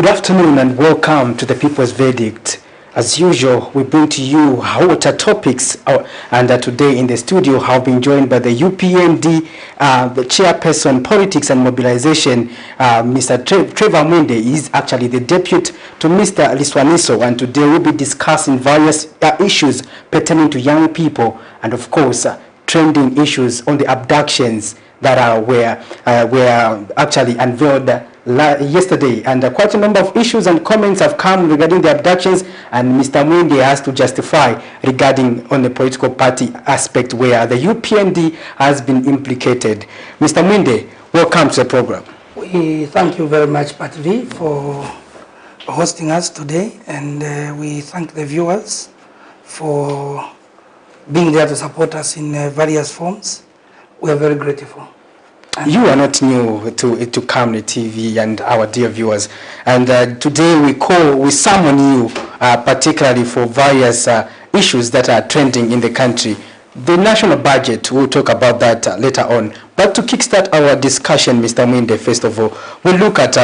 Good afternoon and welcome to the People's Verdict. As usual, we bring to you hotter topics, and today in the studio have been joined by the UPND, the chairperson, politics and mobilization, Mr. Trevor MWIINDE. Is actually the deputy to Mr. Liswaniso, and today we'll be discussing various issues pertaining to young people and, of course, trending issues on the abductions that were actually unveiled yesterday, and quite a number of issues and comments have come regarding the abductions, and Mr. MWIINDE has to justify regarding on the political party aspect where the UPND has been implicated. Mr. MWIINDE, welcome to the program. We thank you very much, Pat V, for hosting us today, and we thank the viewers for being there to support us in various forms. We are very grateful. You are not new to Kamni TV and our dear viewers, and today we summon you particularly for various issues that are trending in the country. The national budget, we'll talk about that later on. But to kickstart our discussion, Mr. MWIINDE, first of all, we'll look at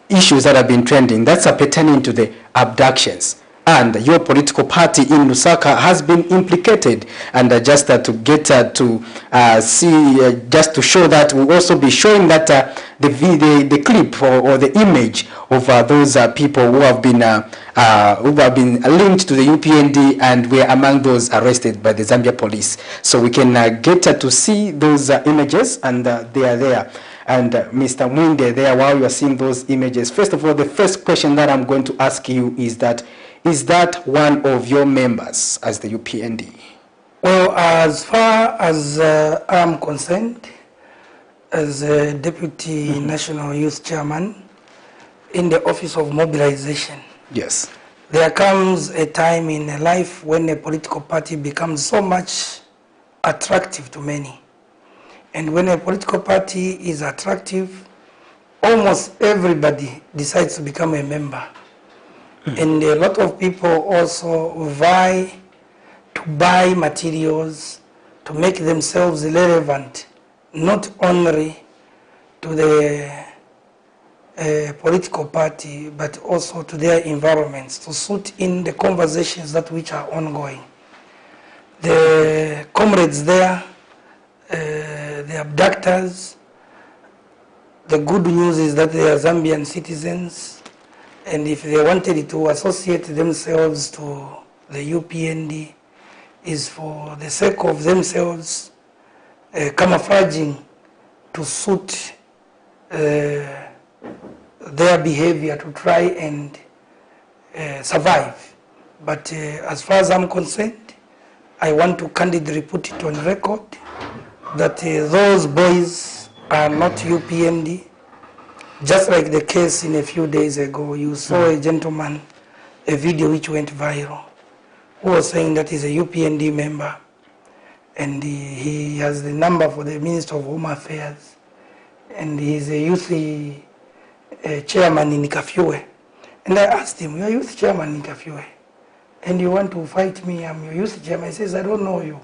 issues that have been trending that's pertaining to the abductions. And your political party in Lusaka has been implicated, and just to get to see, just to show that, we'll also be showing that the clip or the image of those people who have been linked to the UPND and were among those arrested by the Zambia police. So we can get to see those images, and they are there. And Mr. MWIINDE, there, while you are seeing those images, first of all, the first question that I'm going to ask you is that one of your members as the UPND? Well, as far as I'm concerned, as a Deputy National Youth Chairman in the Office of Mobilization, yes, there comes a time in life when a political party becomes so much attractive to many. And when a political party is attractive, almost everybody decides to become a member. And a lot of people also vie to buy materials to make themselves relevant, not only to the political party, but also to their environments, to suit in the conversations that which are ongoing. The comrades there, the abductors, the good news is that they are Zambian citizens, and if they wanted to associate themselves to the UPND, is for the sake of themselves camouflaging to suit their behavior to try and survive. But as far as I'm concerned, I want to candidly put it on record that those boys are not UPND. Just like the case in a few days ago, you saw a gentleman, a video which went viral, who was saying that he's a UPND member, and he has the number for the Minister of Home Affairs, and he's a youth chairman in Kafue. And I asked him, you're a youth chairman in Kafue, and you want to fight me, I'm your youth chairman. He says, I don't know you.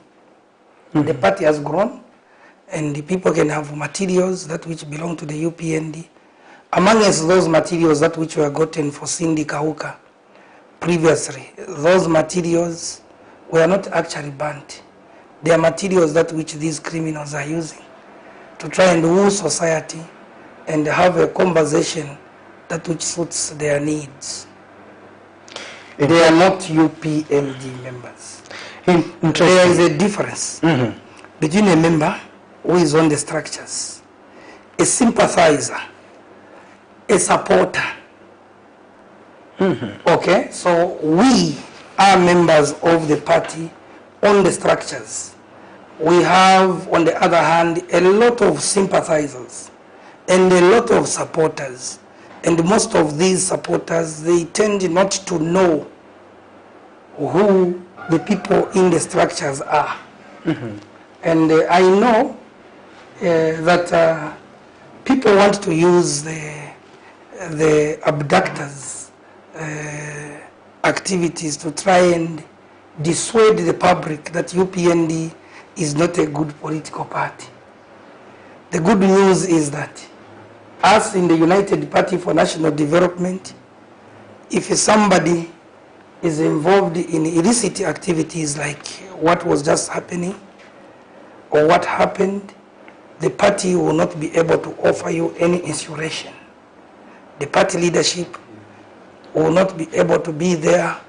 The party has grown, and the people can have materials that which belong to the UPND. Amongst those materials that which were gotten for Cindy Kauka previously, those materials were not actually burnt. They are materials that which these criminals are using to try and woo society and have a conversation that which suits their needs. They are not UPND members. There is a difference between a member who is on the structures, a sympathizer, a supporter. Okay, so we are members of the party on the structures. We have, on the other hand, a lot of sympathizers and a lot of supporters. And most of these supporters, they tend not to know who the people in the structures are. And I know that people want to use the abductors' activities to try and dissuade the public that UPND is not a good political party. The good news is that us in the United Party for National Development, if somebody is involved in illicit activities like what was just happening or what happened, the party will not be able to offer you any inspiration. The party leadership will not be able to be there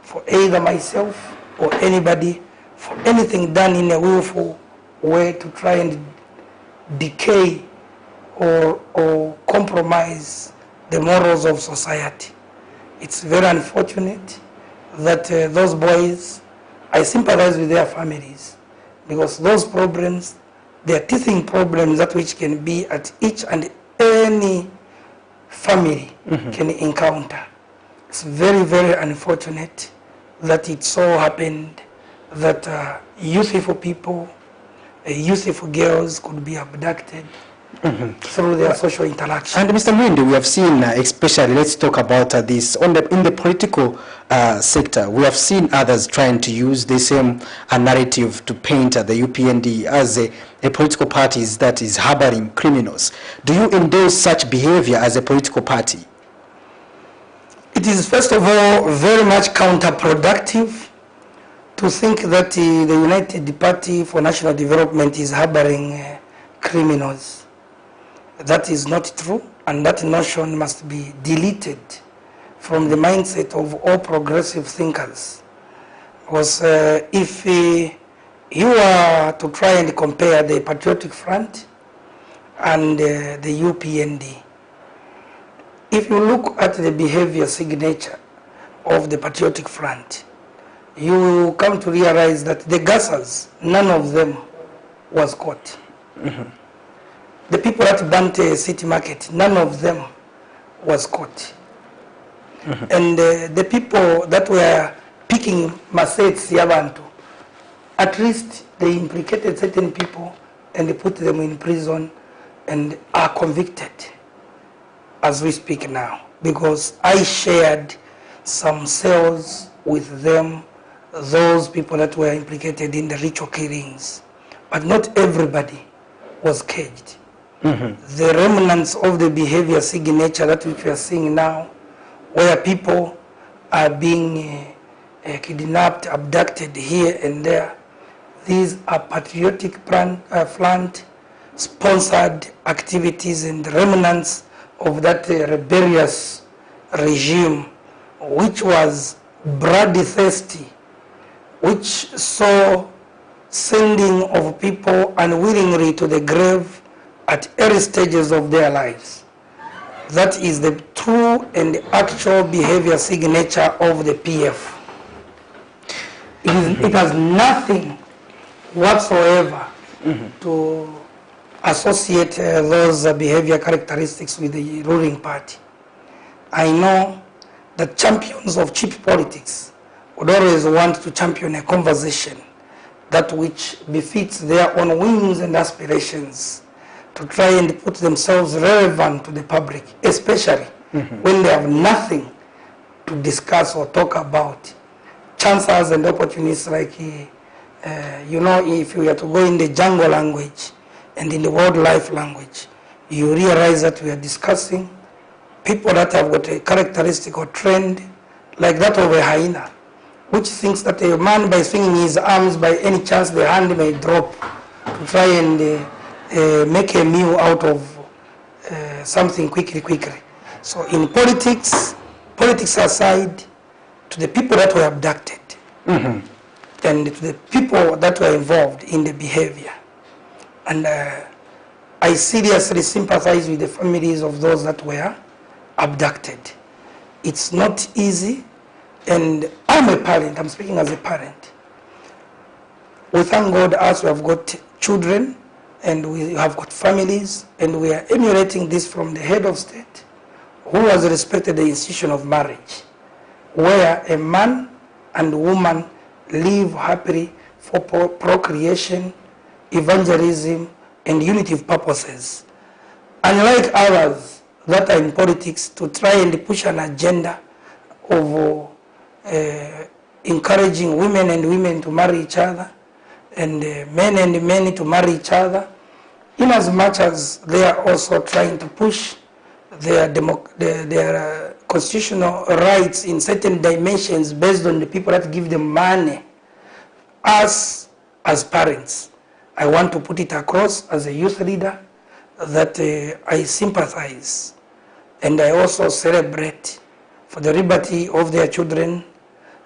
for either myself or anybody for anything done in a willful way to try and decay or compromise the morals of society. It's very unfortunate that those boys, I sympathize with their families, because those problems, they are teething problems that which can be at each and any family can encounter. It's very, very unfortunate that it so happened that youthful people, youthful girls could be abducted through their social interaction. And Mr. MWIINDE, we have seen, especially, let's talk about this, in the political sector, we have seen others trying to use the same narrative to paint the UPND as a political party that is harboring criminals. Do you endorse such behavior as a political party? It is, first of all, very much counterproductive to think that the United Party for National Development is harboring criminals. That is not true, and that notion must be deleted from the mindset of all progressive thinkers. Because if you are to try and compare the Patriotic Front and the UPND, if you look at the behavior signature of the Patriotic Front, you come to realize that the gassers, none of them was caught. The people at Bante City Market, none of them was caught. And the people that were picking Masets Yabantu, at least they implicated certain people and they put them in prison and are convicted as we speak now, because I shared some cells with them, those people that were implicated in the ritual killings. But not everybody was caged. The remnants of the behavior signature that which we are seeing now, where people are being kidnapped, abducted here and there, these are Patriotic Front sponsored activities and remnants of that rebellious regime, which was bloodthirsty, which saw sending of people unwillingly to the grave at early stages of their lives. That is the true and actual behavior signature of the PF. It has nothing whatsoever to associate those behavior characteristics with the ruling party. I know that champions of cheap politics would always want to champion a conversation that which befits their own whims and aspirations, to try and put themselves relevant to the public, especially when they have nothing to discuss or talk about. Chances and opportunities like, you know, if you were to go in the jungle language and in the wildlife language, you realize that we are discussing people that have got a characteristic or trend like that of a hyena, which thinks that a man, by swinging his arms, by any chance the hand may drop to try and make a meal out of something quickly. So in politics aside, to the people that were abducted and to the people that were involved in the behavior, and I seriously sympathize with the families of those that were abducted. It's not easy, and I'm a parent, I'm speaking as a parent. We thank God as we have got children and we have got families, and we are emulating this from the head of state, who has respected the institution of marriage, where a man and woman live happily for procreation, evangelism, and unity of purposes. Unlike others that are in politics to try and push an agenda of encouraging women and women to marry each other, and men to marry each other, in as much as they are also trying to push their constitutional rights in certain dimensions based on the people that give them money. Us, as parents, I want to put it across as a youth leader that I sympathize and I also celebrate for the liberty of their children,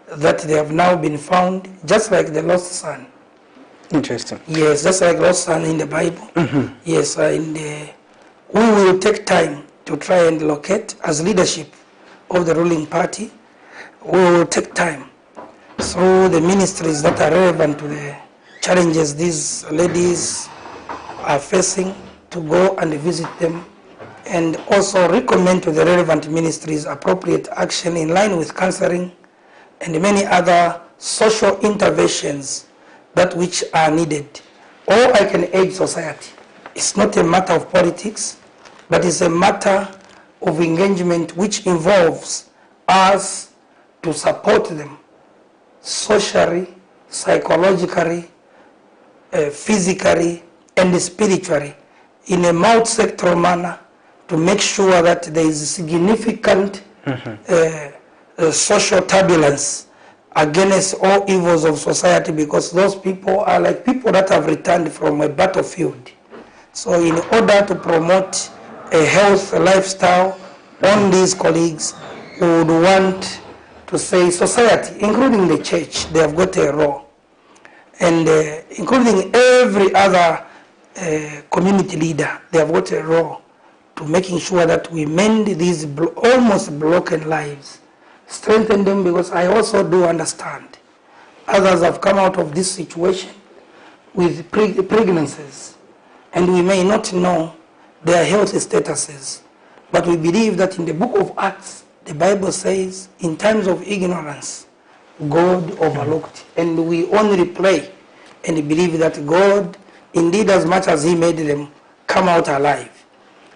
that they have now been found, just like the lost son. Interesting. Yes, just like lost son in the Bible. Mm-hmm. Yes, we will take time to try and locate, as leadership of the ruling party, we will take time through the ministries that are relevant to the challenges these ladies are facing to go and visit them, and also recommend to the relevant ministries appropriate action in line with counseling and many other social interventions that which are needed. All I can urge society, it's not a matter of politics, but it's a matter of engagement which involves us to support them socially, psychologically, physically, and spiritually in a multi-sectoral manner to make sure that there is significant social turbulence against all evils of society, because those people are like people that have returned from a battlefield. So in order to promote a healthy lifestyle on these colleagues, we would want to say society, including the church, they have got a role. And including every other community leader, they have got a role to making sure that we mend these almost broken lives, strengthen them, because I also do understand others have come out of this situation with pregnancies, and we may not know their health statuses, but we believe that in the book of Acts, the Bible says, in times of ignorance, God overlooked, and we only pray and believe that God, indeed, as much as He made them come out alive,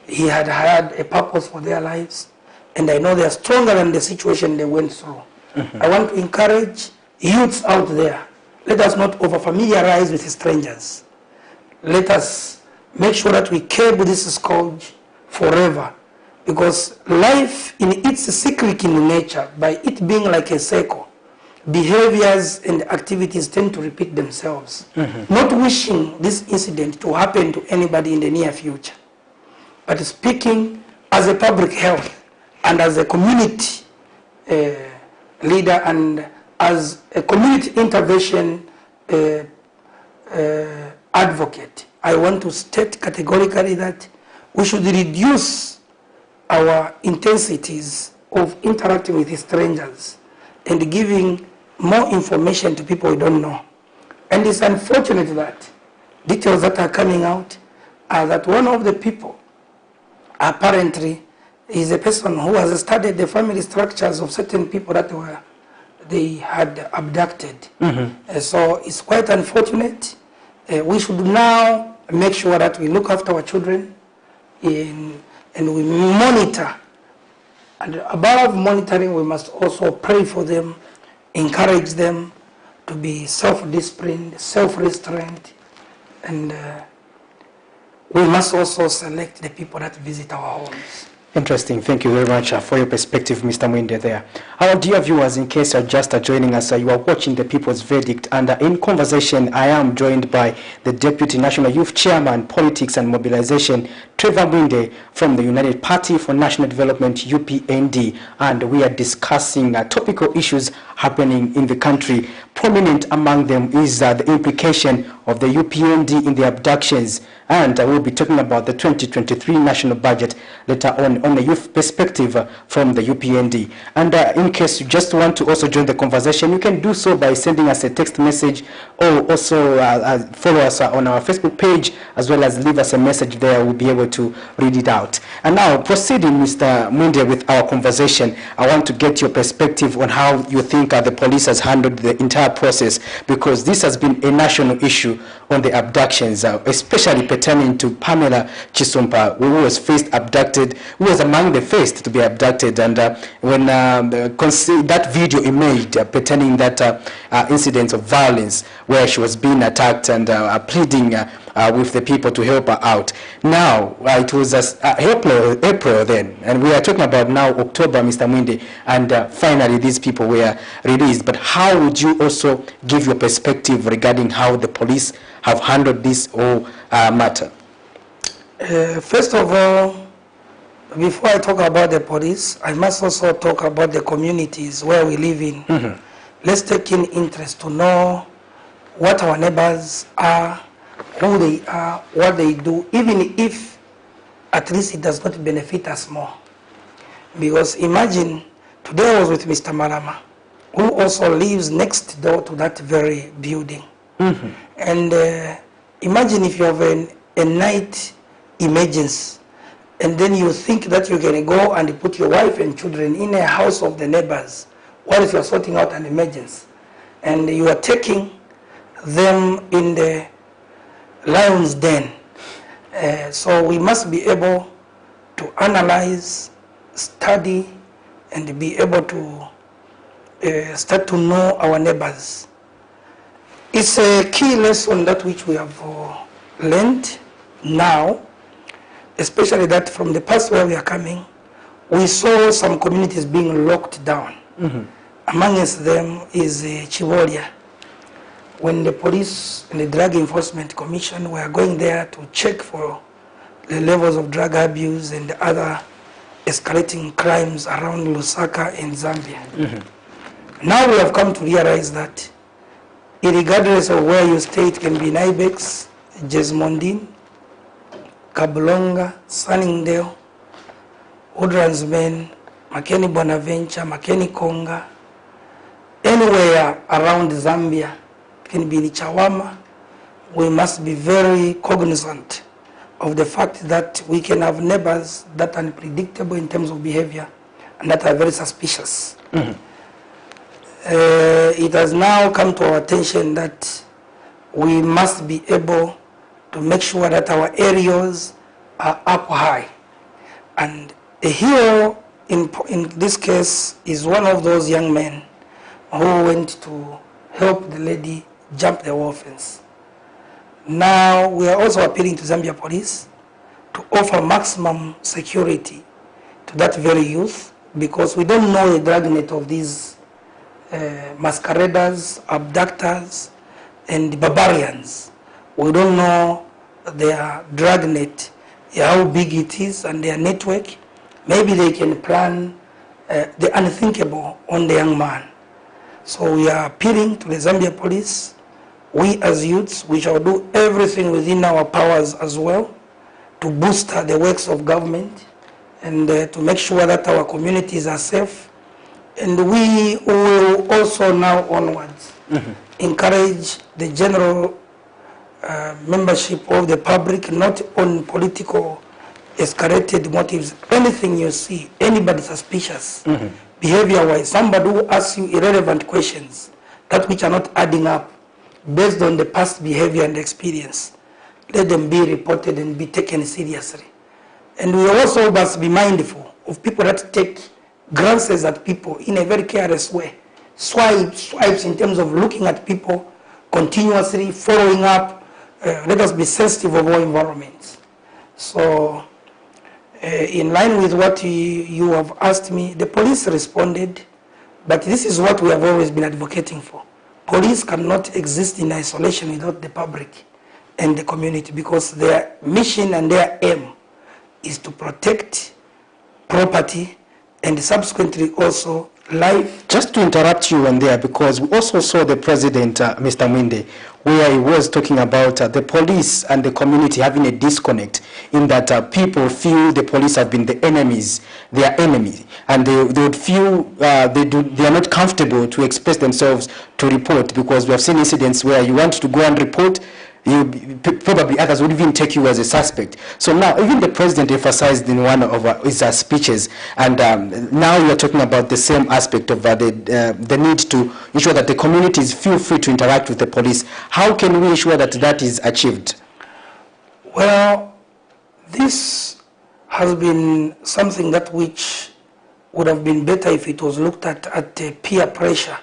He had a purpose for their lives, and I know they are stronger than the situation they went through. I want to encourage youths out there, let us not over-familiarize with strangers. Let us make sure that we curb this scourge forever, because life in its cyclic in nature, by it being like a cycle, behaviors and activities tend to repeat themselves. Not wishing this incident to happen to anybody in the near future, but speaking as a public health and as a community leader and as a community intervention advocate, I want to state categorically that we should reduce our intensities of interacting with strangers and giving more information to people we don't know. And it's unfortunate that details that are coming out are that one of the people apparently is a person who has studied the family structures of certain people that they had abducted. So it's quite unfortunate. We should now make sure that we look after our children and we monitor. And above monitoring, we must also pray for them, encourage them to be self-disciplined, self-restrained, and we must also select the people that visit our homes. Interesting. Thank you very much for your perspective, Mr. MWIINDE there. Our dear viewers, in case you're just joining us, you are watching The People's Verdict, and in conversation, I am joined by the Deputy National Youth Chairman, Politics and Mobilization, TREVOR MWIINDE from the United Party for National Development, UPND, and we are discussing topical issues happening in the country. Prominent among them is the implication of the UPND in the abductions, and we'll be talking about the 2023 national budget later on a youth perspective from the UPND. And in case you just want to also join the conversation, you can do so by sending us a text message, or also follow us on our Facebook page, as well as leave us a message there. We'll be able to read it out. And now, proceeding, Mr. MWIINDE, with our conversation, I want to get your perspective on how you think the police has handled the entire process, because this has been a national issue on the abductions, especially pertaining to Pamela Chisumpa, who was first abducted, who was among the first to be abducted, and when that video emerged pertaining that incidents of violence where she was being attacked and pleading with the people to help her out. Now, it was April then, and we are talking about now October, Mr. Mwinde, and finally these people were released. But how would you also give your perspective regarding how the police have handled this whole matter? First of all, before I talk about the police, I must also talk about the communities where we live in. Mm-hmm. Let's take in interest to know what our neighbors are, who they are, what they do, even if at least it does not benefit us more. Because imagine, today I was with Mr. Malama, who also lives next door to that very building. Mm-hmm. And imagine if you have a night emergency, and then you think that you can go and put your wife and children in a house of the neighbors. What if you are sorting out an emergency? And you are taking them in the lion's den. So we must be able to analyze, study, and be able to start to know our neighbors. It's a key lesson that which we have learned now, especially that from the past where we are coming, we saw some communities being locked down. Mm-hmm. Amongst them is Chivolia. When the police and the Drug Enforcement Commission were going there to check for the levels of drug abuse and the other escalating crimes around Lusaka and Zambia. Mm-hmm. Now we have come to realize that regardless of where you stay, it can be in Ibex, Jesmondin, Kabulonga, Sunningdale, Woodlands Men, Makeni Bonaventure, Makeni Konga, anywhere around Zambia, it can be in Chawama, we must be very cognizant of the fact that we can have neighbors that are unpredictable in terms of behavior and that are very suspicious. Mm-hmm. It has now come to our attention that we must be able to make sure that our areas are up high. And a hero in this case is one of those young men who went to help the lady jump the wall fence. Now we are also appealing to Zambia police to offer maximum security to that very youth, because we don't know the dragnet of these masqueraders, abductors, and barbarians. We don't know their dragnet, how big it is, and their network. Maybe they can plan the unthinkable on the young man. So we are appealing to the Zambia police. We as youths, we shall do everything within our powers as well to boost the works of government and to make sure that our communities are safe. And we will also now onwards encourage the general membership of the public, not on political escalated motives. Anything you see, anybody suspicious, behavior-wise, somebody who asks you irrelevant questions, that which are not adding up, based on the past behavior and experience, let them be reported and be taken seriously. And we also must be mindful of people that take glances at people in a very careless way. Swipes in terms of looking at people continuously, following up. Let us be sensitive of all environments. So, in line with what you have asked me, the police responded, but this is what we have always been advocating for. Police cannot exist in isolation without the public and the community, because their mission and their aim is to protect property and subsequently also life. Just to interrupt you on there, because we also saw the president, Mr. Mwinde, where he was talking about the police and the community having a disconnect in that people feel the police have been the enemies, their enemy, and they would feel they are not comfortable to express themselves to report, because we have seen incidents where you want to go and report, probably others would even take you as a suspect. So now, even the president emphasized in one of his speeches, and now you are talking about the same aspect of the need to ensure that the communities feel free to interact with the police. How can we ensure that that is achieved? Well, this has been something that which would have been better if it was looked at peer pressure,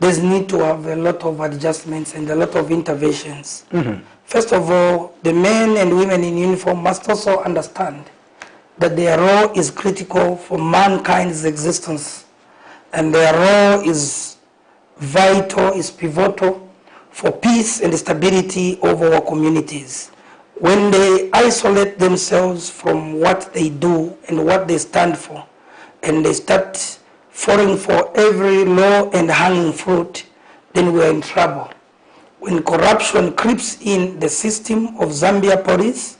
there's need to have a lot of adjustments and a lot of interventions. First of all, the men and women in uniform must also understand that their role is critical for mankind's existence, and their role is vital, is pivotal for peace and stability of our communities. When they isolate themselves from what they do and what they stand for, and they start falling for every low and hanging fruit, then we are in trouble. When corruption creeps in the system of Zambia police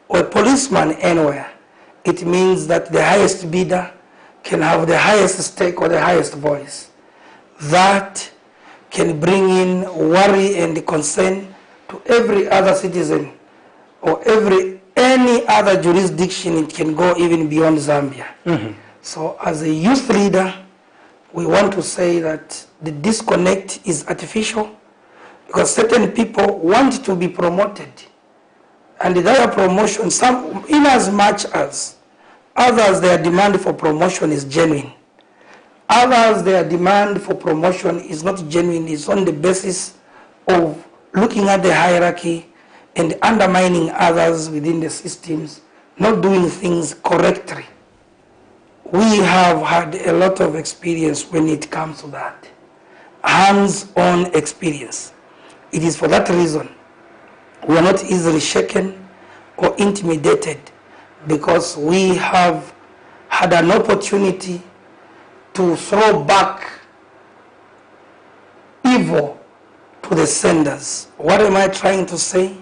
or a policeman anywhere, it means that the highest bidder can have the highest stake or the highest voice. That can bring in worry and concern to every other citizen or any other jurisdiction. It can go even beyond Zambia. So as a youth leader, we want to say that the disconnect is artificial, because certain people want to be promoted, and their promotion, some in as much as others, their demand for promotion is genuine. Others, their demand for promotion is not genuine. It's on the basis of looking at the hierarchy and undermining others within the systems, not doing things correctly. We have had a lot of experience when it comes to that, hands-on experience. It is for that reason we are not easily shaken or intimidated, because we have had an opportunity to throw back evil to the senders. What am I trying to say?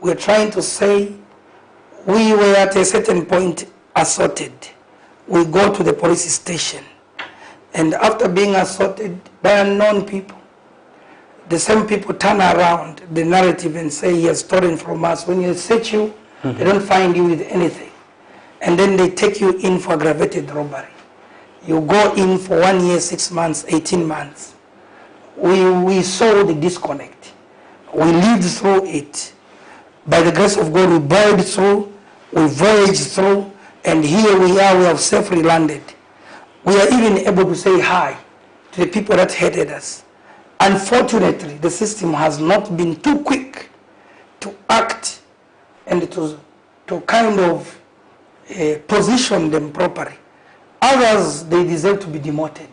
We're trying to say we were at a certain point assaulted. We go to the police station, and after being assaulted by unknown people, the same people turn around the narrative and say he has stolen from us. When you search you, they don't find you with anything. And then they take you in for aggravated robbery. You go in for 1 year, 6 months, 18 months. We saw the disconnect. We lived through it. By the grace of God, we boiled through, we voyaged through, and here we are, we have safely landed. We are even able to say hi to the people that hated us. Unfortunately, the system has not been too quick to act and to kind of position them properly. Others, they deserve to be demoted.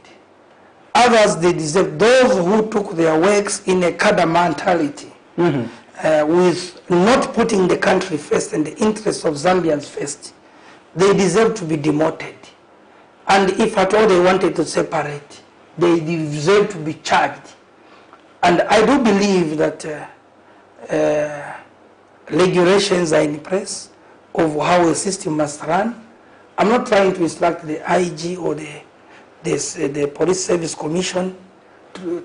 Others, they deserve, those who took their works in a cadre mentality, with not putting the country first and the interests of Zambians first, they deserve to be demoted. And if at all they wanted to separate, they deserve to be charged. And I do believe that regulations are in place of how a system must run. I'm not trying to instruct the IG or the Police Service Commission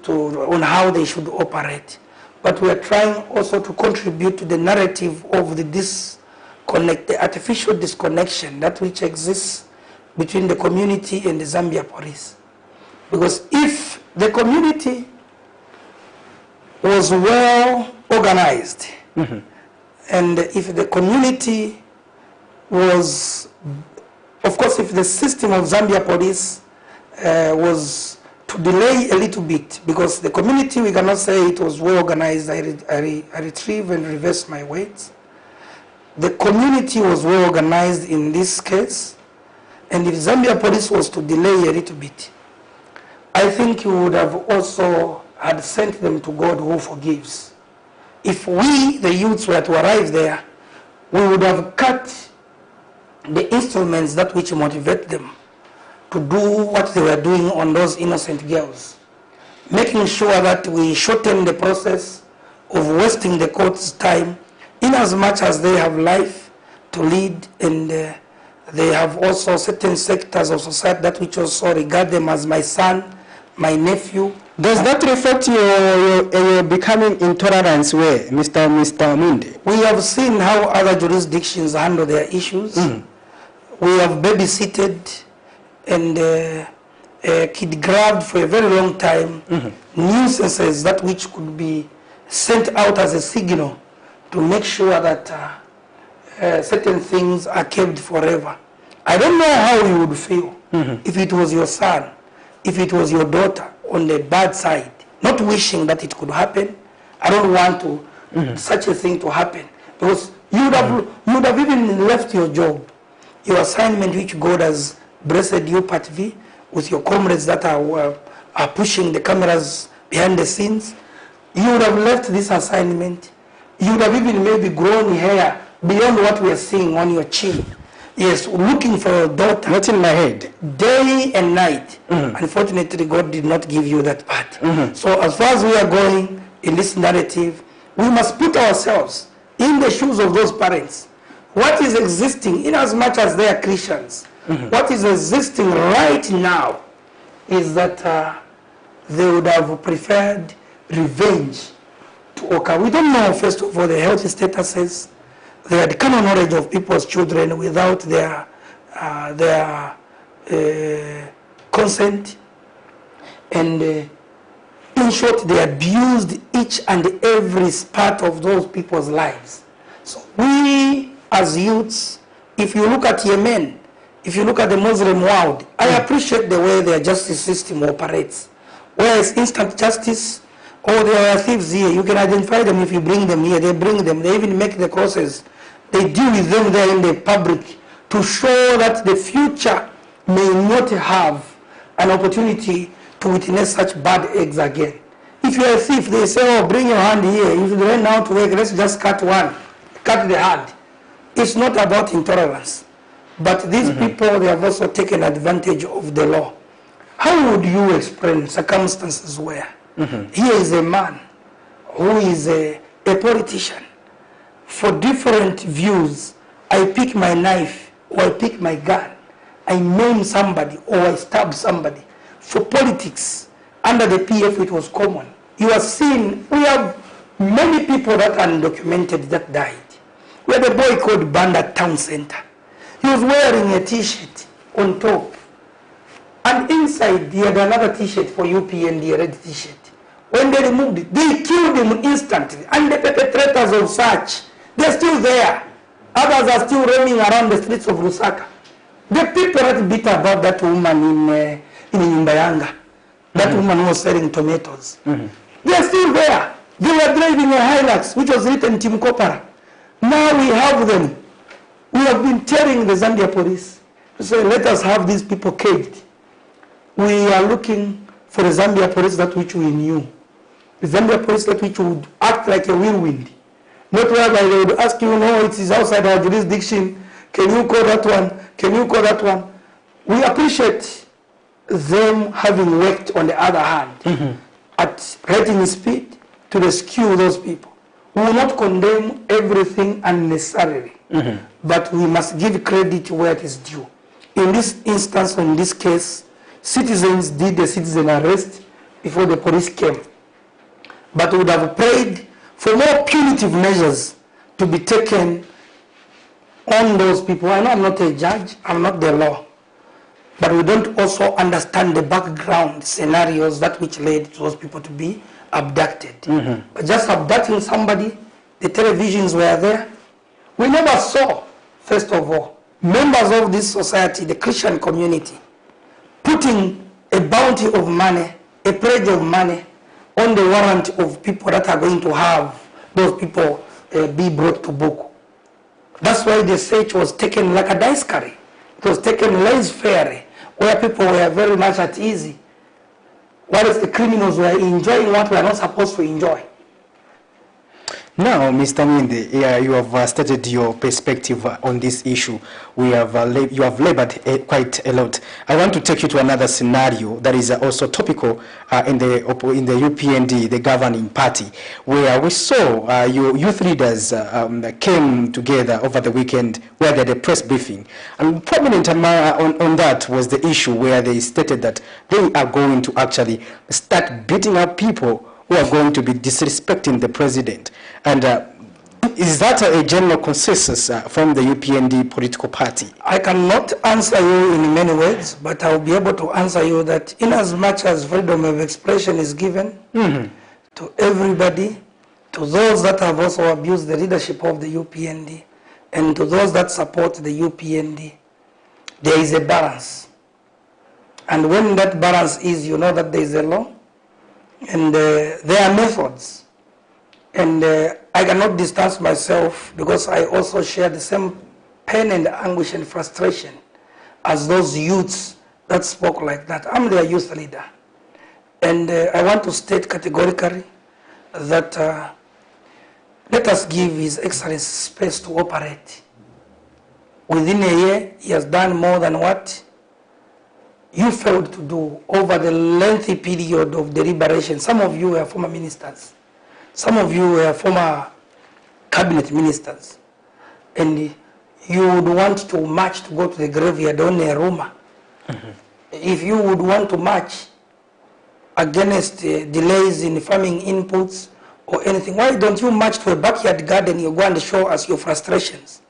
on how they should operate. But we are trying also to contribute to the narrative of the disconnect, the artificial disconnection that which exists between the community and the Zambia police. Because if the community was well organized, and if the community was, of course, if the system of Zambia police was to delay a little bit, because the community, we cannot say it was well organized. I retrieve and reverse my words. The community was well organized in this case, and if Zambia police was to delay a little bit, I think you would have also had sent them to God who forgives. If we, the youths, were to arrive there, we would have cut the instruments that which motivate them to do what they were doing on those innocent girls, making sure that we shorten the process of wasting the court's time, in as much as they have life to lead, and they have also certain sectors of society that which also regard them as my son, my nephew. Does that reflect your becoming intolerance way, Mr. Mwinde? We have seen how other jurisdictions handle their issues. We have babysitted and kid-grabbed for a very long time nuisances that which could be sent out as a signal to make sure that certain things are kept forever. I don't know how you would feel if it was your son, if it was your daughter on the bad side, not wishing that it could happen. I don't want to such a thing to happen, because you would have even left your job, your assignment which God has blessed you, Part V, with your comrades that are pushing the cameras behind the scenes. You would have left this assignment. You would have even maybe grown hair beyond what we are seeing on your chin. Yes, looking for your daughter. Not in my head. Day and night. Unfortunately, God did not give you that part. So as far as we are going in this narrative, we must put ourselves in the shoes of those parents. What is existing, in as much as they are Christians, what is existing right now is that they would have preferred revenge to occur. We don't know, first of all, the health statuses. They had common knowledge of people's children without their consent. And in short, they abused each and every part of those people's lives. So we, as youths, if you look at Yemen, if you look at the Muslim world, I appreciate the way their justice system operates. Whereas instant justice, or there are thieves here, you can identify them if you bring them here, they bring them, they even make the crosses. They deal with them there in the public to show that the future may not have an opportunity to witness such bad eggs again. If you are a thief, they say, oh, bring your hand here. If you went out to work, let's just cut one, cut the hand. It's not about intolerance. But these people, they have also taken advantage of the law. How would you explain circumstances where here is a man who is a politician? For different views, I pick my knife or I pick my gun. I maim somebody or I stab somebody. For politics, under the PF it was common. You are seeing, we have many people that are undocumented that died. We had a boy called Banda Town Center. He was wearing a t-shirt on top. And inside he had another t-shirt for UPND, a red t-shirt. When they removed it, they killed him instantly. And the perpetrators of such, they're still there. Others are still roaming around the streets of Lusaka. The people that beat about that woman in Nyumbayanga, that woman who was selling tomatoes, they're still there. They were driving a Hilux, which was written Team Kopara. Now we have them. We have been telling the Zambia police to say, let us have these people caged. We are looking for the Zambia police that which we knew. The Zambia police that which would act like a whirlwind. Not whereby they would ask you, no, it is outside our jurisdiction. Can you call that one? Can you call that one? We appreciate them having worked on the other hand at rating speed to rescue those people. We will not condemn everything unnecessarily, but we must give credit where it is due. In this instance, in this case, citizens did the citizen arrest before the police came. But we would have prayed for more punitive measures to be taken on those people. I know I'm not a judge, I'm not the law, but we don't also understand the background scenarios that which led those people to be abducted. But just abducting somebody, the televisions were there. We never saw, first of all, members of this society, the Christian community, putting a bounty of money, a pledge of money on the warrant of people that are going to have those people be brought to book. That's why the search was taken like a dice carry. It was taken laissez-faire, where people were very much at ease, whereas the criminals were enjoying what we are not supposed to enjoy. Now, Mr. Mwinde, you have stated your perspective on this issue. You have labored quite a lot. I want to take you to another scenario that is also topical in the UPND, the governing party, where we saw your youth leaders came together over the weekend where they had a press briefing. And prominent on that was the issue where they stated that they are going to actually start beating up people who are going to be disrespecting the president. And is that a general consensus from the UPND political party? I cannot answer you in many words, but I'll be able to answer you that in as much as freedom of expression is given to everybody, to those that have also abused the leadership of the UPND, and to those that support the UPND, there is a balance. And when that balance is, you know that there is a law, And there are methods. And I cannot distance myself because I also share the same pain and anguish and frustration as those youths that spoke like that. I'm their youth leader. And I want to state categorically that let us give His Excellency space to operate. Within a year, he has done more than what you failed to do over the lengthy period of deliberation. Some of you were former ministers. Some of you were former cabinet ministers. And you would want to march to go to the graveyard on a rumor. If you would want to march against delays in farming inputs or anything, why don't you march to a backyard garden, you go and show us your frustrations?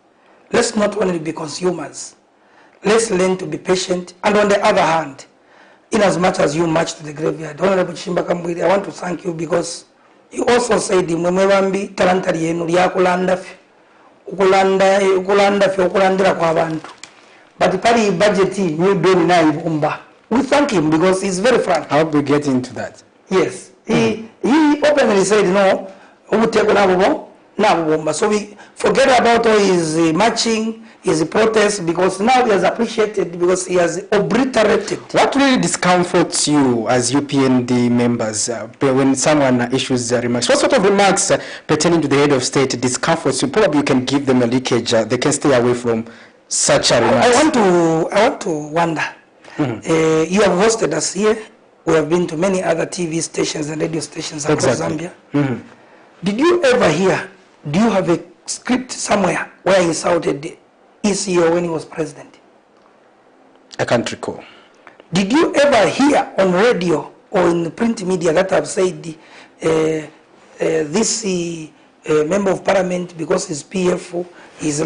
Let's not only be consumers. Let's learn to be patient. And on the other hand, in as much as you march to the graveyard, Honorable Chimbaka Mbwidi, I want to thank you because you also said mwemwambi talanta lyenu lyakulanda ffe okulanda ffe okulandira kw'abantu. But pali budget new bill naibumba. We thank him because he's very frank. How we get into that? Yes. He openly said no, so we forget about all his marching, his protest, because now he has appreciated because he has obliterated. What really discomforts you as UPND members when someone issues remarks? What sort of remarks pertaining to the head of state discomforts you? Probably you can give them a leakage. They can stay away from such a remarks. I want to wonder. You have hosted us here. We have been to many other TV stations and radio stations across Zambia. Did you ever hear, do you have a script somewhere where he insulted the ECO when he was president? I can't recall. Did you ever hear on radio or in the print media that have said this member of parliament, because his PF is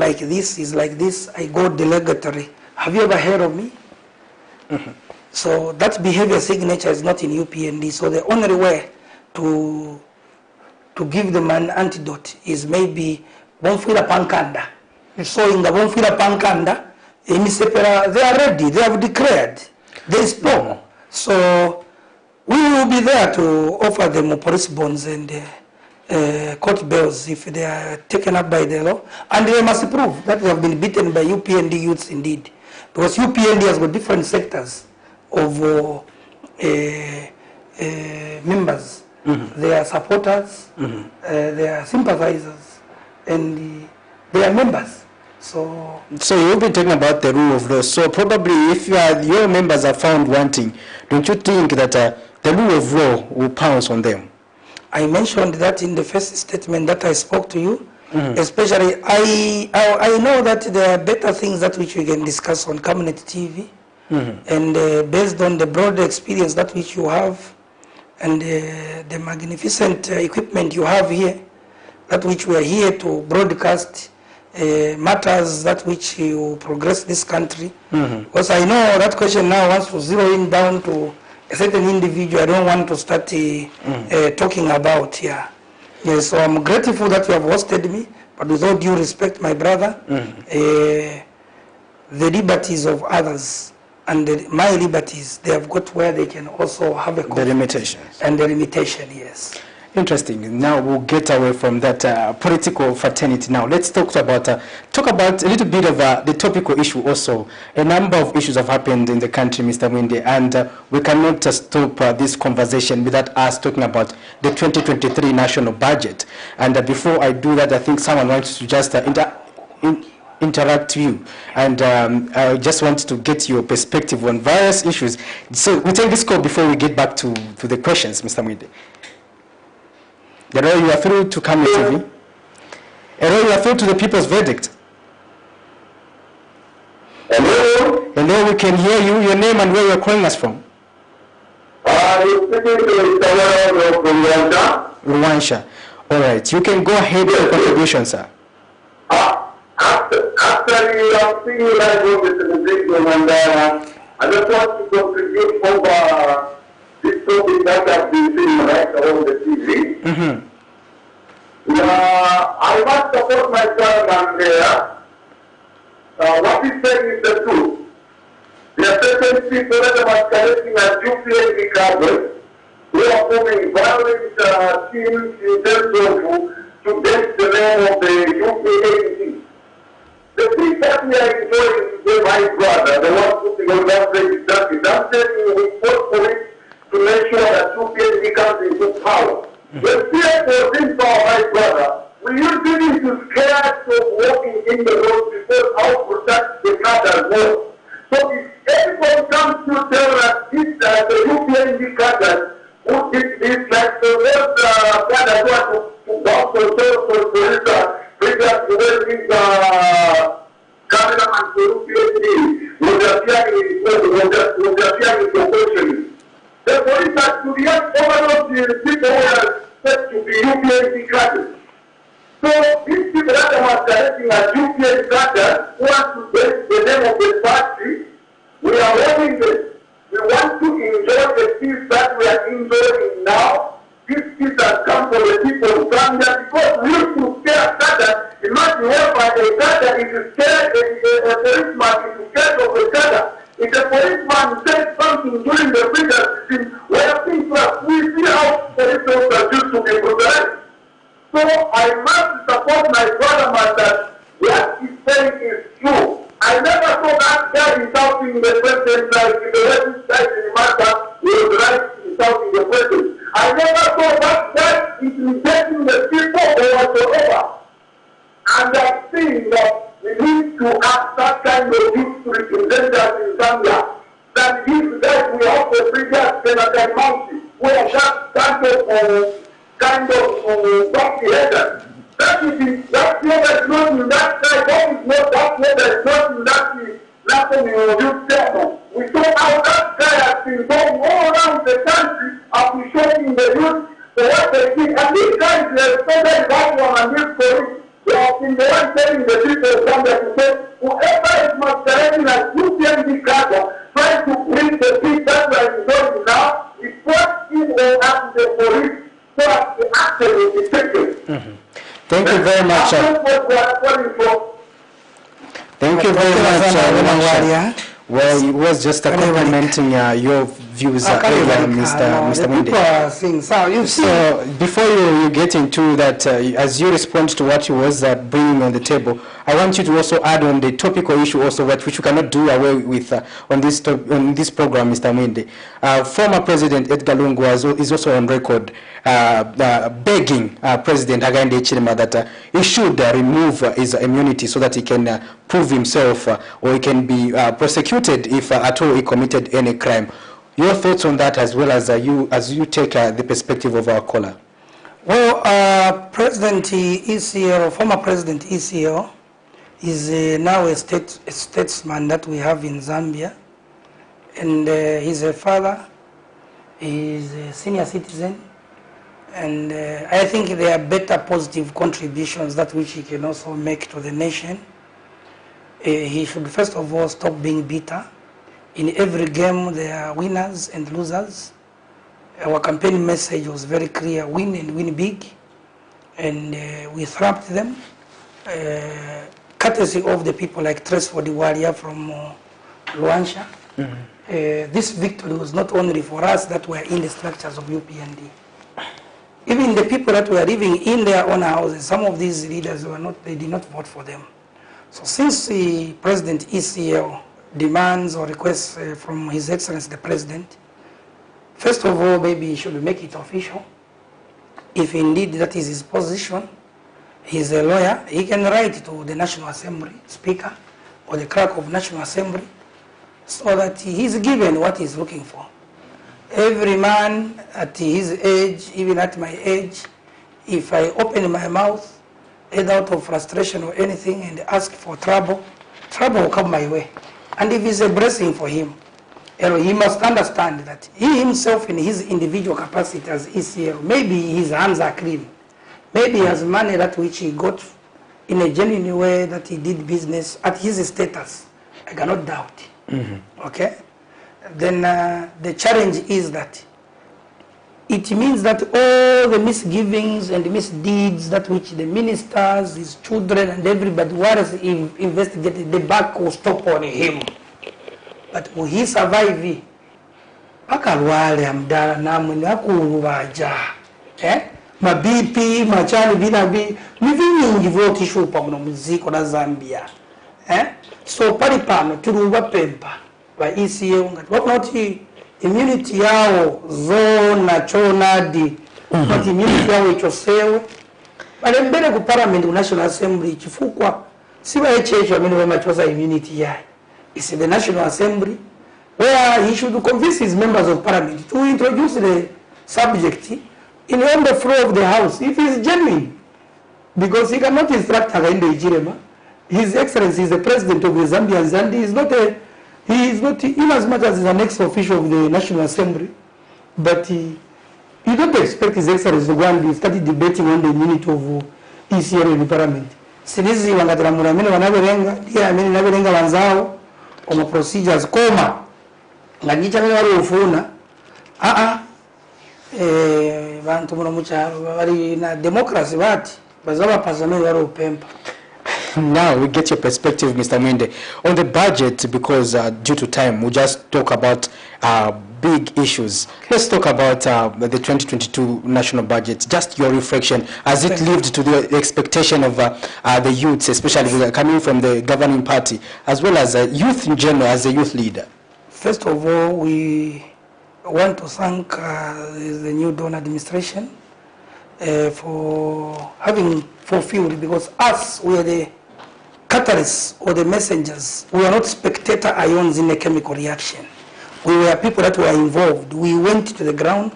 like this, I go delegatory? Have you ever heard of me? So that behavior signature is not in UPND. So the only way to give them an antidote is maybe Bonfila Pankanda. So in the Bonfila Pankanda, they are ready, they have declared, they spoke. So we will be there to offer them police bonds and court bills if they are taken up by the law. And they must prove that they have been beaten by UPND youths indeed. Because UPND has got different sectors of members. They are supporters, they are sympathizers, and they are members. So you'll be talking about the rule of law. So probably if your members are found wanting, don't you think that the rule of law will pounce on them? I mentioned that in the first statement that I spoke to you. Especially, I know that there are better things that which we can discuss on Cabinet TV, and based on the broad experience that which you have, and the magnificent equipment you have here, that which we are here to broadcast matters that which you progress this country. Because I know that question now wants to zero in down to a certain individual. I don't want to start talking about here. Yes, so I'm grateful that you have hosted me, but with all due respect, my brother, the liberties of others and my liberties, they have got where they can also have a the limitations. And the limitation, yes. Interesting. Now we'll get away from that political fraternity. Now let's talk about a little bit of the topical issue also. A number of issues have happened in the country, Mr. Mwinde, and we cannot stop this conversation without us talking about the 2023 national budget. And before I do that, I think someone wants to just interact you, and I just want to get your perspective on various issues. So we take this call before we get back to the questions, Mr. Mwinde. Hello, you are through to Camera TV. Hello, you are through to the people's verdict. Hello? Hello, we can hear you. Your name and where you are calling us from? You're speaking to Mr. from Rwanda. Rwanda. All right, you can go ahead with your contribution, sir. Actually, I'm seeing you live on the television, and I just want to contribute over this topic that I've been seeing right on the TV. I must support my son there. What he's saying is the truth. There are certain people that are masquerading as UPND cadres who are forming violent teams in terms of to get the name of the UPND. The thing that we are enjoying today, my brother, the one putting on that legislation, I'm telling you, we fought for it to make sure that UPND comes into power. The fear was in power, my brother. We usually to scared of walking in the road because how protect the cadres was. So if everyone comes to tell us this, the UPND cadres who did this, like the world cadres who are to bounce themselves for previous to where this cameraman for UPND was appearing in proportion. The police had to react over the people who are said to be UPND cadres. So these people that are masquerading as UPND cadres want to get the name of the party. We are warning them. We want to enjoy the peace that we are enjoying now. This peace has come from the people of Zambia because we used to scare cadres. Imagine whereby a cadre is scared, a policeman is scared of a cadre. If a policeman says something during the previous system, where things like we see how police officers used to be brutalized. So I must support my brother man that what he's saying is true. I never saw that guy insulting the president like the racist guy in the matter was right insulting the president. I never saw that guy intimidating the people or whatsoever. And I'm saying that we need to have that kind of youth to represent us in Zambia. That these guys we have the previous Senator Mounty, who are just kind of bumpy headed. That is that level is not in that side, that is not that level is not in that nothing in your youth channel. We saw how that guy has been going all around the country appreciating the youth for what they did. And these guys, especially that one and this police, they have been the one telling the people of Zambia to say, whoever is masquerading as UPND cadre, trying to bring the peace that we are enjoying now, report him or ask the police so that the action will be taken. Thank you very much. Thank you very much. Well, it was just complimenting your views, Mr. Mwinde. So before you get into that, as you respond to what you was bringing on the table, I want you to also add on the topical issue also, which you cannot do away with on this program, Mr. Mwinde. Former President Edgar Lungu is also on record begging President Hakainde Hichilema that he should remove his immunity so that he can prove himself or he can be prosecuted if at all he committed any crime. Your thoughts on that, as well as you take the perspective of our caller? Well, President ECL, former President ECL, is now a statesman that we have in Zambia, and he's a father, he's a senior citizen, and I think there are better positive contributions that which he can also make to the nation. He should first of all stop being bitter. In every game there are winners and losers. Our campaign message was very clear: win and win big, and we thrashed them. Courtesy of the people like TREVOR warrior from Luansha. This victory was not only for us that were in the structures of UPND. Even the people that were living in their own houses, some of these leaders they did not vote for them. So since the President ECL demands or requests from His Excellency the President, first of all, maybe he should make it official. If indeed that is his position, he's a lawyer, he can write to the National Assembly Speaker or the Clerk of National Assembly so that he's given what he's looking for. Every man at his age, even at my age, if I open my mouth, either out of frustration or anything, and ask for trouble, trouble will come my way. And if it's a blessing for him, he must understand that he himself in his individual capacity as ECL, maybe his hands are clean. Maybe he has money that which he got in a genuine way that he did business at his status. I cannot doubt. Okay? Then the challenge is that it means that all the misgivings and the misdeeds that which the ministers, his children and everybody was investigated, the back will stop on him. But will he survive? akalwale amdala namwe nakulu baja ma BP machani binabi mivingi voti shupa muno muziko na Zambia so pali pano turuba pempa ba ECA ngati wakunoti immunity yao zona chonadi but immunity yao ichosewe bale mbele ku parliament ku National Assembly chifukwa siba echecho amene wamachoza immunity yae is the National Assembly where he should convince his members of parliament to introduce the subject in on the floor of the house if he is genuine, because he cannot instruct Hakainde Hichilema. His Excellency is the president of the Zambians and he is not in as much as an ex-official of the National Assembly, but you don't expect His Excellency to go and start debating on the immunity of ECL in the parliament. Sinizi wangatramura mene wanaberenga dia mene naberenga wanzao koma procedures koma ngajicha mene wali ufuna bantu muno mucharo bali na democracy bati bazaba pasano wali upempa. Now we get your perspective, Mr. Mwinde, on the budget, because due to time we just talk about big issues. Let's talk about the 2022 national budget. Just your reflection, as it lived to the expectation of the youths, especially coming from the governing party, as well as youth in general, as a youth leader. First of all, we want to thank the new Dawn administration for having fulfilled, because us, we are the catalysts or the messengers. We are not spectator ions in a chemical reaction. We were people that were involved. We went to the ground,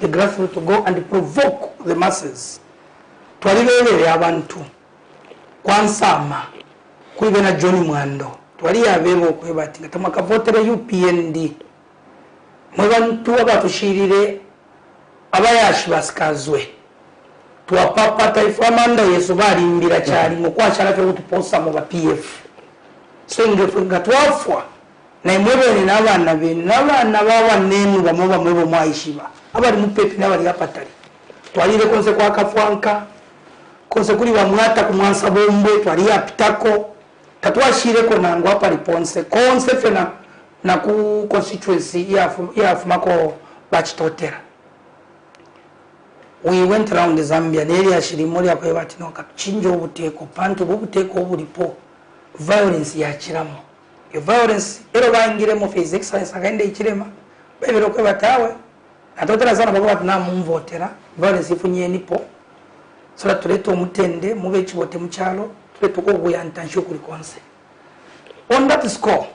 the grassroots, to go and provoke the masses. Twalibelele abantu kwansama kuibena John Mwando twali abebo kwebati ngatamaka votere UPND mwabantu abatushirire abayashi basikazwe tuwapapa taifa manda yesu bali mbira cyari mu kwashara cyo gutuposa mu ba PF senge funga twafwa na imwebene n'abana bene n'abana baba nenu bamuba mwebo mwayishiba abali mupepi n'abali apatari twalire konse kwa kafwanka konse kuri bamwata kumwansa bombe twali apitako tatwashire ko nango apa riponse konse fena na ku constituency ya fumako bachitotera. We went around Zambia area shirimori akwebati no kachinjo obuteko pantu obuteko obulipo violence ya kiramo yo violence ero bangire mu His Excellency Hakainde Hichilema bebero kwebatawe atotera sana bako na mumvotera violence ifunye nipo so tuleto omutende mube chibote muchalo tuleto ko buyantansho kuri konse. On that score,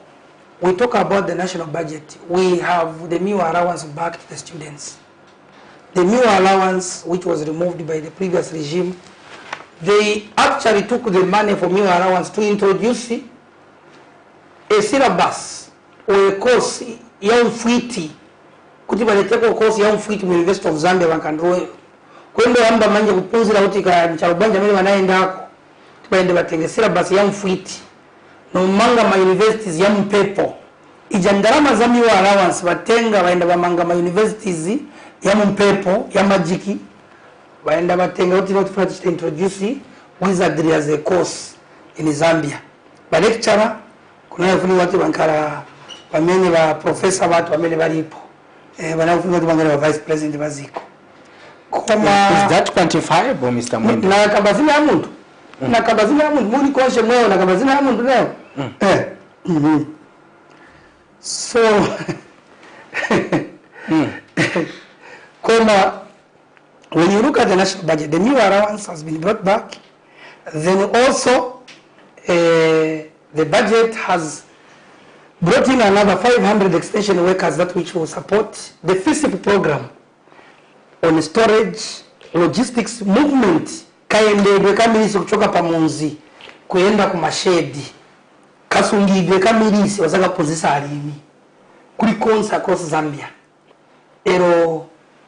we talk about the national budget. We have the meal allowance back to the students. The meal allowance, which was removed by the previous regime, they actually took the money for meal allowance to introduce a syllabus or a course young fiti. Kutiba leteko course young fiti mu University of Zambia bankandro. Kwendo amba manje kupunzira utika ncharubanja mele wanaendako. Tubaende batenge syllabus young fiti. No manga ma universities ya mpepo ijandarama za miwa allowance batenga baenda bamanga ma universities ya mpepo ya majiki baenda batenga uti not for to introduce wizardry as a course in Zambia ba lecturer kuna yafuni watu bankara bamenye ba professor watu bamenye balipo banafuni watu bangara ba vice president baziko koma is that quantifiable, Mr. Mwinde? Na kabazina ya muntu na kabazina ya muntu muni koshe mweo na kabazina ya muntu leo so when you look at the national budget, the new allowance has been brought back. Then also the budget has brought in another 500 extension workers that which will support the FISIP program on storage, logistics, movement. Kaendedwe kamilisi kuchoka pamunzi kuenda kumashedi kasungidwe kamilisi wasaka pozisa alimi kuli konsa across Zambia ero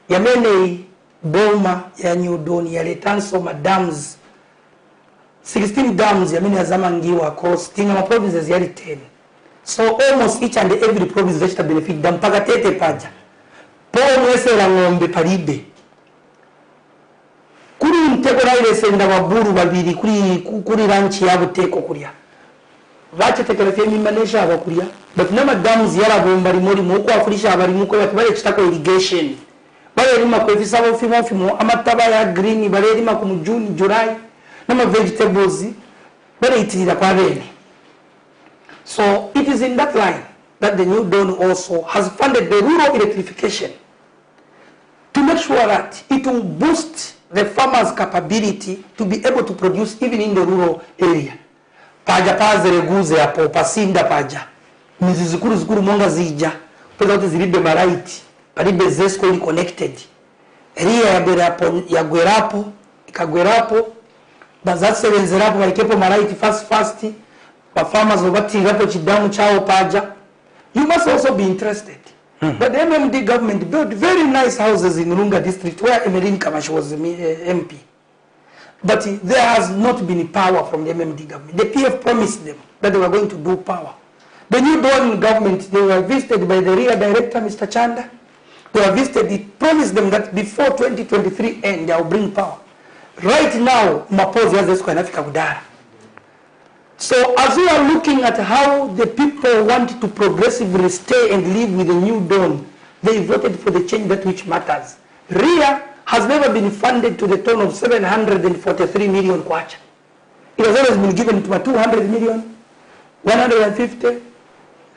yamene boma ya New Dawn ya letanso dams 16 dams yamene azamangiwa across tinga provinces yali 10, so almost each and every province vegeta benefit dam mpaka tete paja po mwese la ngombe palibe kuri mteko na ile senda waburu babiri kuri ranchi ya buteko kuria bachetekera fye mimanesha abakulya but nama dams yala bomba limoli mu ko afulisha abali mu ko batbale kitako irrigation bale lima ko efisa fimo amataba ya green bale lima ku June July nama vegetables bale itirira kwa bene. So it is in that line that the New Dawn also has funded the rural electrification to make sure that it will boost the farmers' capability to be able to produce even in the rural area. Paja pazere guze hapo pasinda paja mizi zikuru monga zija pesa zote zilibe maraiti palibe zesco ni connected ria ya gwerapo ikagwerapo bazatse benzerapo balikepo maraiti fast ba farmers obatingapo chidamu chao paja. You must also be interested. But the MMD government built very nice houses in Runga district where Emeline Kamash was MP. But there has not been power from the MMD government. The PF promised them that they were going to do power. The New Dawn government, they were visited by the rear director, Mr. Chanda. They were visited, it promised them that before 2023 end, they will bring power. Right now, Mapozi has this Africa Budara. So as we are looking at how the people want to progressively stay and live with the New Dawn, they voted for the change that which matters. RIA has never been funded to the tune of 743 million kwacha. It has always been given to 200 million, 150,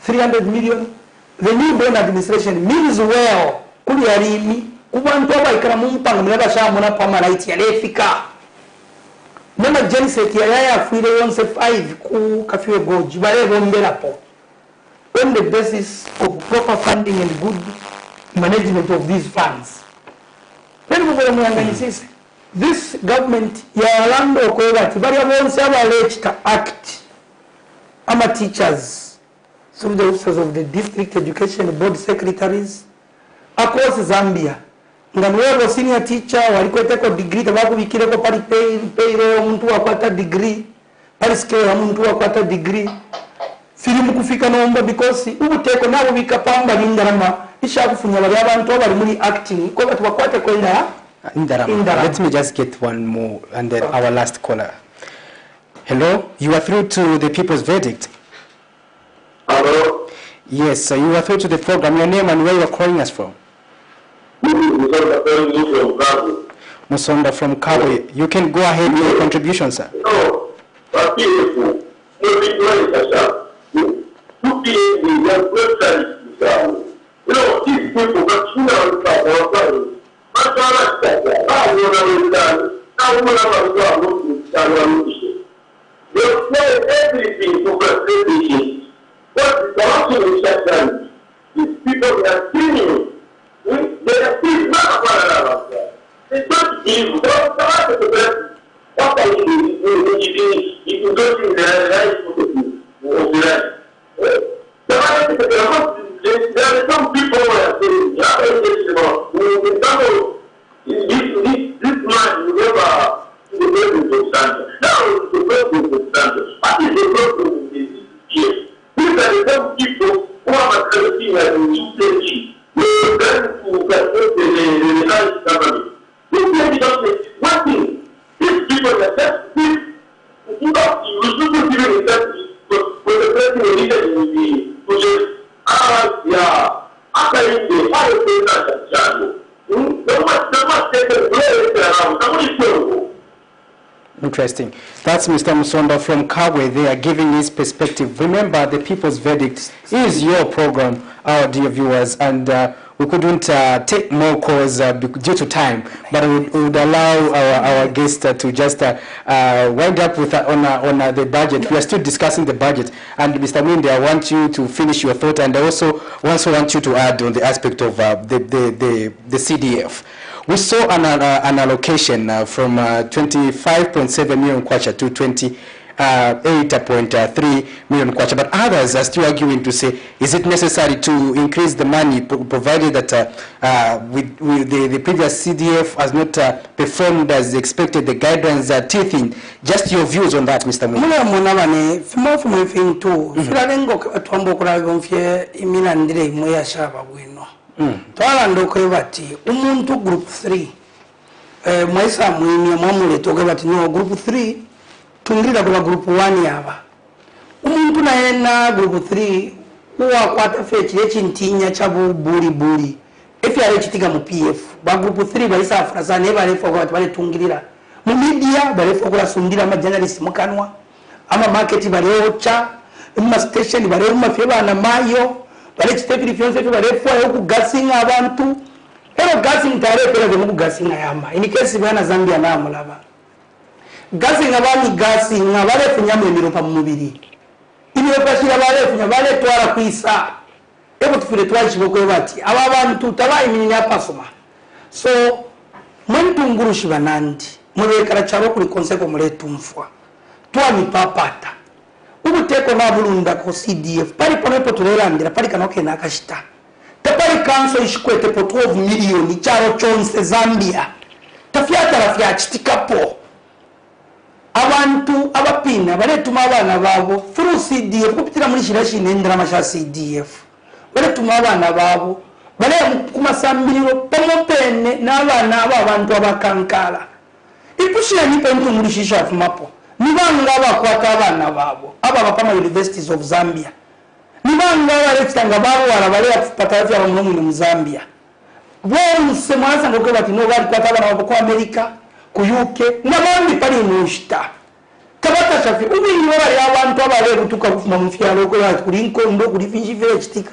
300 million. The New Dawn administration means well, kuli yarimi, kubantu abaikara mumpanga mleba shamuna pamalaiti yalefika. Nema Jenset ya fuile yonse 5 ku kafiwe goji, bale bombela po. On the basis of proper funding and good management of these funds. This government ya lando kwa wati, bali ya bonse abalechita act. Ama teachers, some of the officers of the district education board secretaries, across Zambia. Nganuwelo senior teacher, walikwete kwa degree, tabaku wikile kwa pari payroll, mtu wakwata degree, pari scale mtu wakwata degree. Filimu kufika nomba because ubuteko nabo bikapamba n'indarama isha kufunya bali abantu bali muri acting ko batubakwate ko indarama. Let me just get one more and then our last caller. Hello, you are through to the People's Verdict. Hello. Yes, you are through to the program. Your name and where you are calling us from? Musonda from Kabwe. You can go ahead with your contribution, sir. No, but people, these people everything to frustrate. What the corruption is done, these people are stealing. They are still not about that. They don't give, don't start with the best. What are you doing? If you go to the right there are some people who are saying, this man will never the president of Santa. Now the president of Santa. What is the problem with this here? These are the same people who are collecting as a UPND. They are to support the United government. UPND doesn't one thing. These people are just this. You shouldn't give it a when the president needed to be pushed. Yeah. After the fire station, interesting. That's Mr. Musonda from Kabwe. They are giving his perspective. Remember, the People's Verdict is your program, our dear viewers, and we couldn't take more calls due to time, but we would allow our guest to just wind up with on the budget. We are still discussing the budget, and Mr. MWIINDE, I want you to finish your thought, and I also want you to add on the aspect of the CDF. We saw an allocation from 25.7 million kwacha to 28.3 million kwacha, but others are still arguing to say, is it necessary to increase the money provided that with the previous CDF has not performed as expected, the guidelines are teething? Just your views on that, Mr. Twalando bati umuntu group 3 mwaisa mwini mwamule toke bati no group 3 tungirira kwa group 1 yaba umuntu naena group 3 uwakwata fechi echintinya chabubuli efyale chitiga mu PF ba group 3 balisafura sana ebalefa kwa baletungirira mu media balefa kwa sundira ma journalist mukanwa ama market baleocha mu station balema feba na mayo bale chitepiri fyonse balefa yoku gasinga abantu ero gasinga tare pera mu gasinga yama in case bana Zambia na mulaba gasinga bani gasinga bale funyamwe miropa mu mubiri ibyo bashira bale funya bale twara kwisa ebo tufire twashiboko bati aba bantu tabayiminya pasoma so mwentungurushi banandi murekara charo kuri konseko muletumfwa twani papata ubuteko na bulunda ko CDF pari ponepo tulerandira pari kanoke nakashita tapari kanso ishikwete po 12 milioni charo chonse Zambia tafyata rafya chitikapo abantu abapina baletuma abana babo through CDF kupitira muri shirashi nendra masha CDF baletuma abana babo bale kumasambiriro pomopene n'abana abantu abakankala ipushira ni pentu muri shisha fumapo nibanga bakwata abana babo aba bapama universities of Zambia nibanga baletanga babo bale kupata afya mu Zambia bose mwanza ngo bati no bali kwata abana babo ko America ku UK nabandi pali mushita tabata shafi ubinyi bari abantu abale gutuka kufuma mu fyalo ko kuri nkondo kuri finji village tika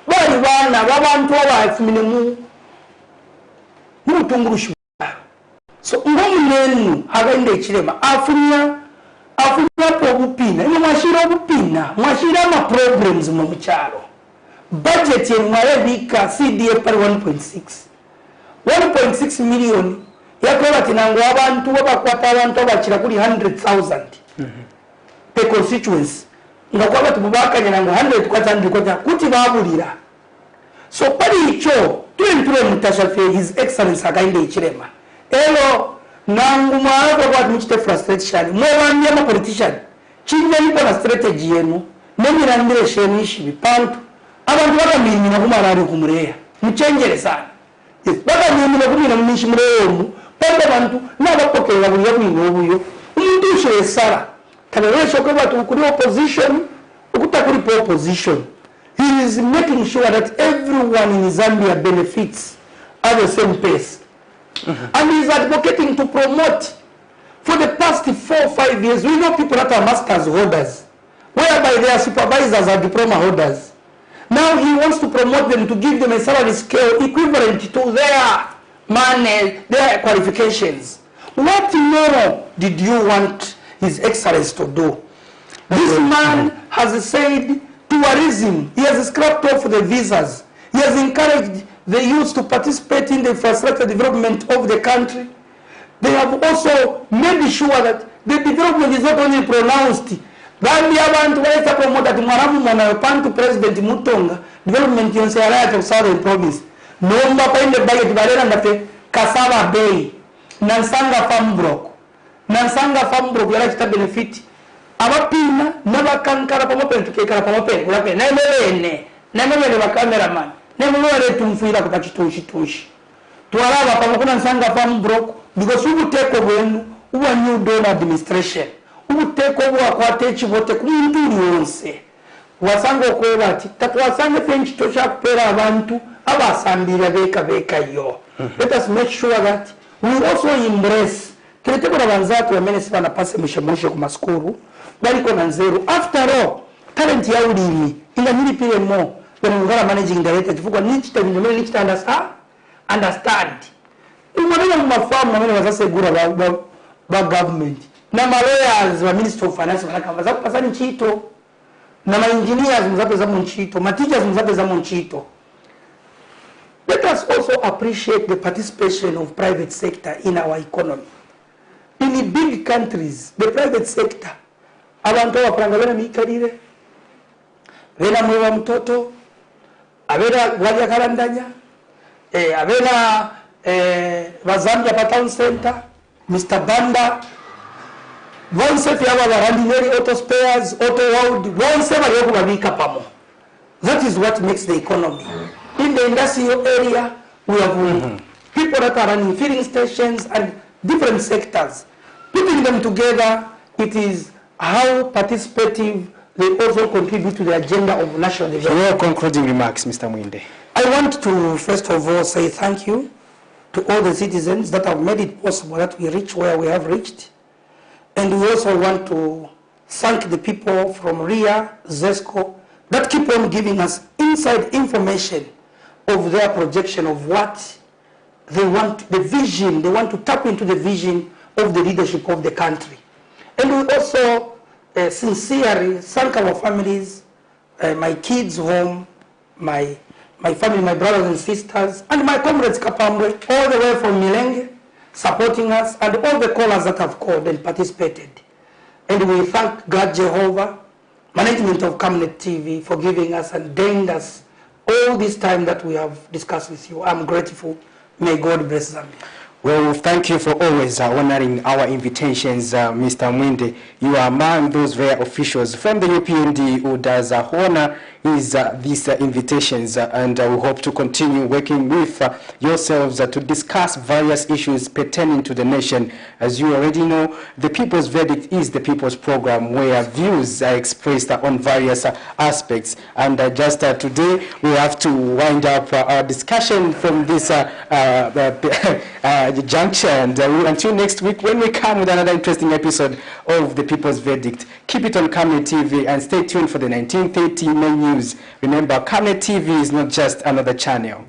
bali bana babantu abafumine mu mutungurushi so ngomunenu agende chilema afunya po bupina ni mwashira ma programs mu mchalo budget ye mwalebika CDF pari 1.6 million yakoba tinango abantu bakwata abantu abakira kuri 100,000 per constituency ngakwaba tubakanya nango 100 kwata kuti babulira so pari icho tuenture mutashafe his excellence akainde ichirema elo nangu maaba kwa muchite frustration mwabanye ama politician chinye nipo na strategy yenu nemirandire sheni ishibi pantu abantu bakamimina kumarari kumureya muchenjere sana yes bakamimina kumina mumishi mureyo pande bantu nabapokera buli yabwino obuyo umuntu ushesara taberesho ko batu kuri opposition ukutakuri opposition. He is making sure that everyone in Zambia benefits at the same pace. And he is advocating to promote. For the past 4 or 5 years, we know people that are master's holders, whereby their supervisors are diploma holders. Now he wants to promote them to give them a salary scale equivalent to their money, their qualifications. What more did you want His Excellency to do? This man has said tourism. He has scrapped off the visas. He has encouraged the youth to participate in the infrastructure development of the country. They have also made sure that the development is not only pronounced. Gambia abantu baita promote ati mwaramu mwana pantu President Mutonga development yonse ya right of Southern Province. Nomba pa inde budget balera ndafe Kasaba Bay, Nansanga Farm Block yala kita benefit. Abapina nabakankara pamope tukekara pamope ulape na emele ba cameraman na emele tumfuira kupachitushi tuaraba pamokuna Nsanga Farm Block because ubu take over uwa new donor administration ubu take over akwate chivote kumuntu yonse wasanga okweba ati tatwasanga fenchi tosha kupera abantu abasambira beka yo. Let us make sure that we also embrace kiletebora banzatu wamenesi bana pase mushemushe kumaskuru baliko na nzeru. After all, talent ya ulimi ila nili pile mo when ngara managing director tifukwa nichita vinyomele nichita understand umwana mafamu mwene wazase gura ba government na lawyers wa Minister of Finance wanakamba za kupasa nchito na engineers mzape za munchito ma teachers mzape za munchito. Let us also appreciate the participation of private sector in our economy. In the big countries, the private sector, abantu wapranga bena mikarire, bena mwewa mtoto, abena wadia karandanya, abena Zambia pa town center, Mr. Banda, vonse fiyawa warandineri auto spares, auto world, vonse waliyoku wabika pamo. That is what makes the economy. In the industrial area, we have people that are running filling stations and different sectors. Putting them together, it is how participative they also contribute to the agenda of national development. Your concluding remarks, Mr. Mwinde. I want to first of all say thank you to all the citizens that have made it possible that we reach where we have reached. And we also want to thank the people from RIA, ZESCO, that keep on giving us inside information of their projection of what they want, the vision, they want to tap into the vision of the leadership of the country. And we also sincerely thank our families, my kids home, my family, my brothers and sisters, and my comrades Kapambwe, all the way from Milenge, supporting us, and all the callers that have called and participated. And we thank God Jehovah, management of Camnet TV, for giving us and daring us all this time that we have discussed with you. I'm grateful. May God bless Zambia. Well, thank you for always honoring our invitations, Mr. Mwinde. You are among those rare officials from the UPND who does honor these invitations, and we hope to continue working with yourselves to discuss various issues pertaining to the nation. As you already know, the People's Verdict is the People's Program where views are expressed on various aspects. And just today, we have to wind up our discussion from this juncture, and until next week when we come with another interesting episode of the People's Verdict. Keep it on Camnet TV and stay tuned for the 1930 main news. Remember, Camnet TV is not just another channel.